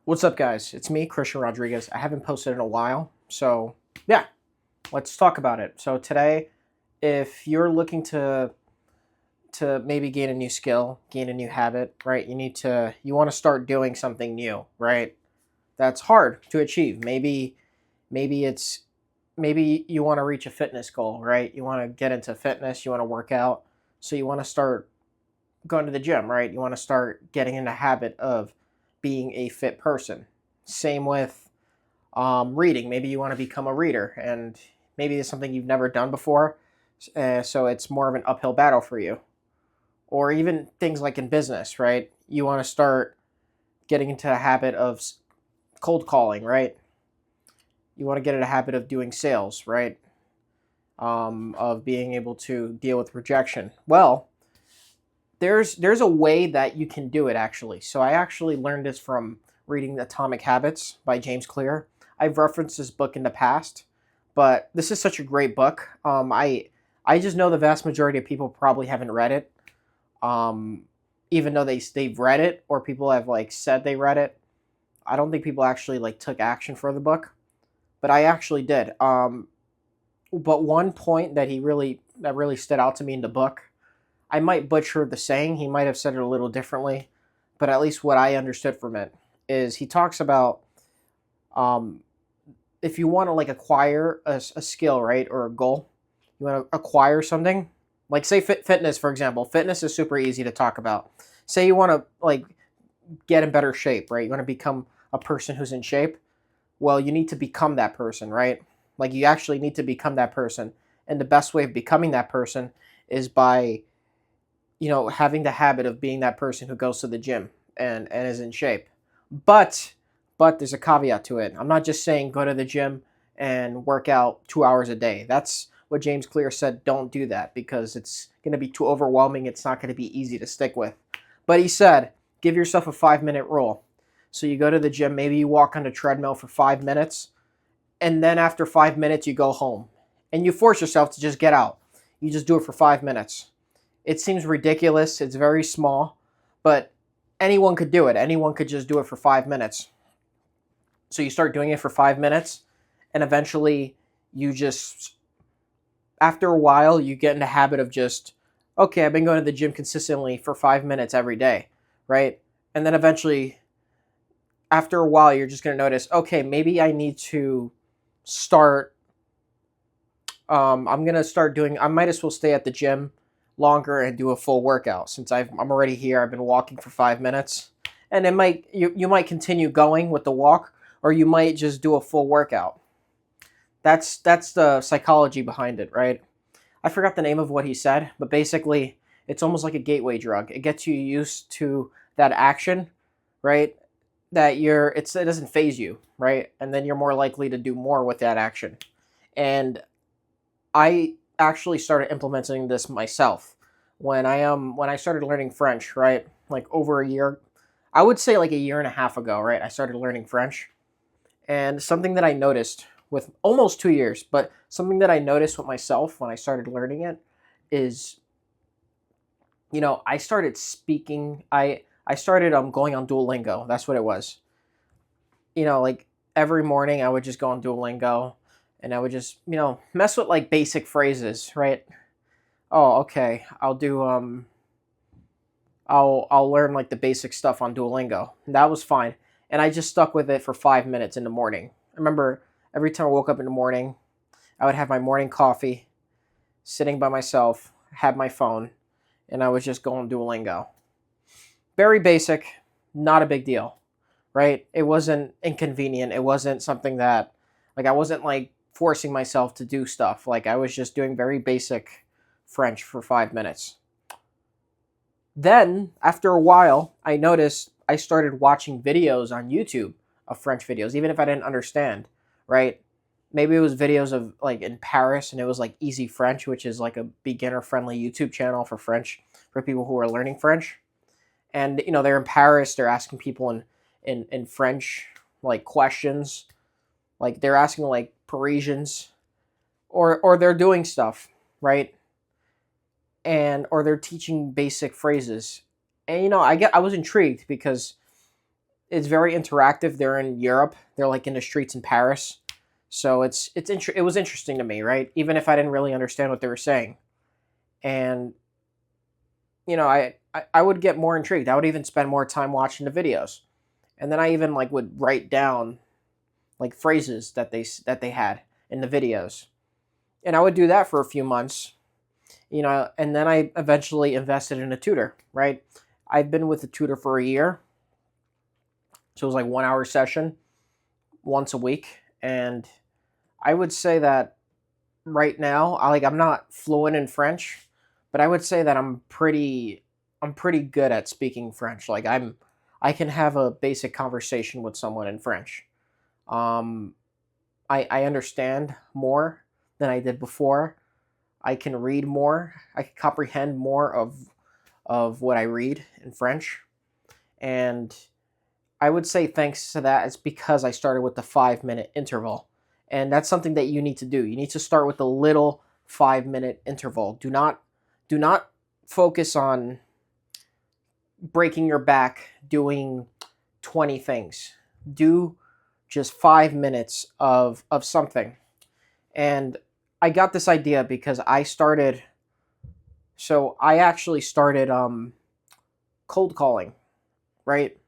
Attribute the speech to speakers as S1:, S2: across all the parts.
S1: What's up, guys? It's me, Christian Rodriguez. I haven't posted in a while, so yeah, let's talk about it. So today, if you're looking to maybe gain a new skill, gain a new habit, right? You want to start doing something new, right? That's hard to achieve. Maybe it's maybe you want to reach a fitness goal, right? You want to get into fitness, you want to work out, so you want to start going to the gym, right? You want to start getting in the habit of being a fit person. Same with reading. Maybe you want to become a reader, and maybe it's something you've never done before, so it's more of an uphill battle for you. Or even things like in business, right? You want to start getting into a habit of cold calling, right? You want to get in a habit of doing sales, right? Of being able to deal with rejection. Well, there's a way that you can do it actually. So I actually learned this from reading Atomic Habits by James Clear. I've referenced this book in the past, but this is such a great book. I just know the vast majority of people probably haven't read it, um, even though they've read it or people have like said they read it. I don't think people actually like took action for the book, but I actually did. But one point that really stood out to me in the book, I might butcher the saying. He might have said it a little differently, but at least what I understood from it is he talks about um, if you want to like acquire a skill, right, or a goal, you want to acquire something. Like say fitness, for example. Fitness is super easy to talk about. Say you want to like get in better shape, right? You want to become a person who's in shape. Well, you need to become that person, right? Like you actually need to become that person, and the best way of becoming that person is by having the habit of being that person who goes to the gym and is in shape. But but there's a caveat to it. I'm not just saying go to the gym and work out 2 hours a day. That's what James Clear said. Don't do that because it's going to be too overwhelming. It's not going to be easy to stick with. But he said give yourself a 5 minute rule. So you go to the gym, maybe you walk on the treadmill for 5 minutes, and then after 5 minutes you go home, and you force yourself to just get out. You just do it for 5 minutes. It seems ridiculous. It's very small, but anyone could do it. Anyone could just do it for 5 minutes. So you start doing it for 5 minutes, and eventually, you just, after a while, you get in the habit of just, okay, I've been going to the gym consistently for 5 minutes every day, right? And then eventually, after a while, you're just going to notice, okay, maybe I need to start. I'm going to start doing, I might as well stay at the gym longer and do a full workout since I'm already here. I've been walking for 5 minutes, and you might continue going with the walk, or you might just do a full workout. That's the psychology behind it, right? I forgot the name of what he said, but basically, it's almost like a gateway drug. It gets you used to that action, right? It doesn't phase you, right? And then you're more likely to do more with that action. And I actually started implementing this myself when I started learning French, right? Like over a year, I would say like a year and a half ago, right? I started learning French, and something that I noticed with almost 2 years, but something that I noticed with myself when I started learning it is, I started speaking. I started going on Duolingo. That's what it was. Like every morning I would just go on Duolingo, and I would just mess with like basic phrases, right? Oh, okay. I'll learn like the basic stuff on Duolingo. And that was fine. And I just stuck with it for 5 minutes in the morning. I remember every time I woke up in the morning, I would have my morning coffee, sitting by myself, had my phone, and I was just going Duolingo. Very basic, not a big deal, right? It wasn't inconvenient. It wasn't something that, like, I wasn't like forcing myself to do stuff. Like, I was just doing very basic French for 5 minutes. Then, after a while, I noticed I started watching videos on YouTube of French videos, even if I didn't understand, right? Maybe it was videos of like in Paris, and it was like Easy French, which is like a beginner friendly YouTube channel for French, for people who are learning French. And, they're in Paris, they're asking people in French, like questions, like they're asking like Parisians, or they're doing stuff, right? And or they're teaching basic phrases. And I was intrigued because it's very interactive. They're in Europe. They're like in the streets in Paris. So it was interesting to me, right? Even if I didn't really understand what they were saying. And I would get more intrigued. I would even spend more time watching the videos. And then I even like would write down like phrases that they had in the videos. And I would do that for a few months, and then I eventually invested in a tutor, right? I've been with a tutor for a year. So it was like 1 hour session once a week. And I would say that right now, I'm not fluent in French, but I would say that I'm pretty good at speaking French. I can have a basic conversation with someone in French. Um, I understand more than I did before. I can read more. I can comprehend more of what I read in French. And I would say thanks to that, it's because I started with the 5 minute interval. And that's something that you need to do. You need to start with a little 5 minute interval. Do not focus on breaking your back doing 20 things. Do just 5 minutes of something. And I got this idea because I actually started cold calling, right?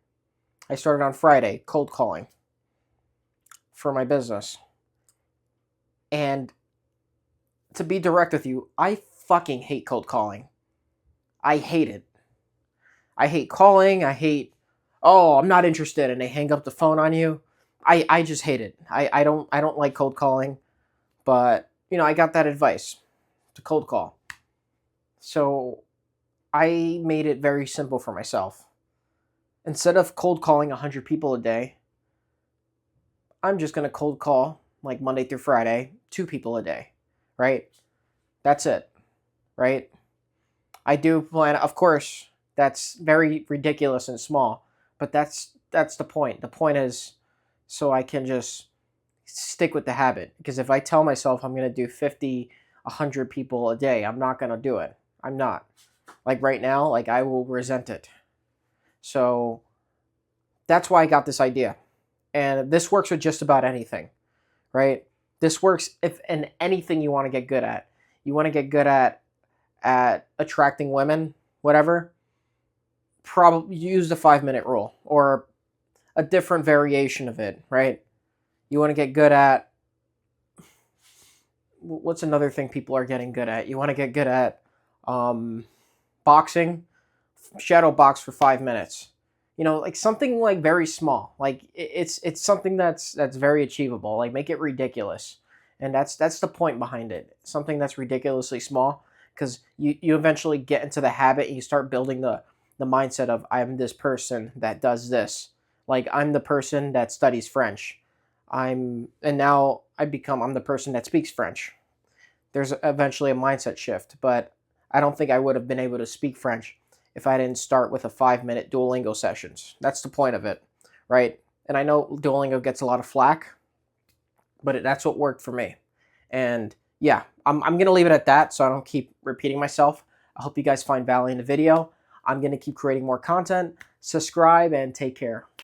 S1: I started on Friday cold calling for my business. And to be direct with you, I fucking hate cold calling. I hate it. I hate calling. I hate, oh, I'm not interested, and they hang up the phone on you. I just hate it. I don't like cold calling, but I got that advice to cold call. So I made it very simple for myself. Instead of cold calling 100 people a day, I'm just going to cold call like Monday through Friday, 2 people a day, right? That's it, right? I do plan, of course, that's very ridiculous and small, but that's the point. The point is so I can just stick with the habit, because if I tell myself I'm going to do 50, 100 people a day, I'm not going to do it. I'm not. Like right now, like I will resent it. So that's why I got this idea. And this works with just about anything, right? This works if in anything you want to get good at. You want to get good at attracting women, whatever. Probably use the 5 minute rule or a different variation of it, right? You want to get good at, what's another thing people are getting good at? You want to get good at boxing, shadow box for 5 minutes. Like something like very small. Like it's something that's very achievable. Like make it ridiculous, and that's the point behind it. Something that's ridiculously small, because you eventually get into the habit and you start building the mindset of, I'm this person that does this. Like I'm the person that studies French. And now I'm the person that speaks French. There's eventually a mindset shift, but I don't think I would have been able to speak French if I didn't start with a 5 minute Duolingo sessions. That's the point of it, right? And I know Duolingo gets a lot of flack, but that's what worked for me. And yeah, I'm going to leave it at that so I don't keep repeating myself. I hope you guys find value in the video. I'm going to keep creating more content. Subscribe and take care.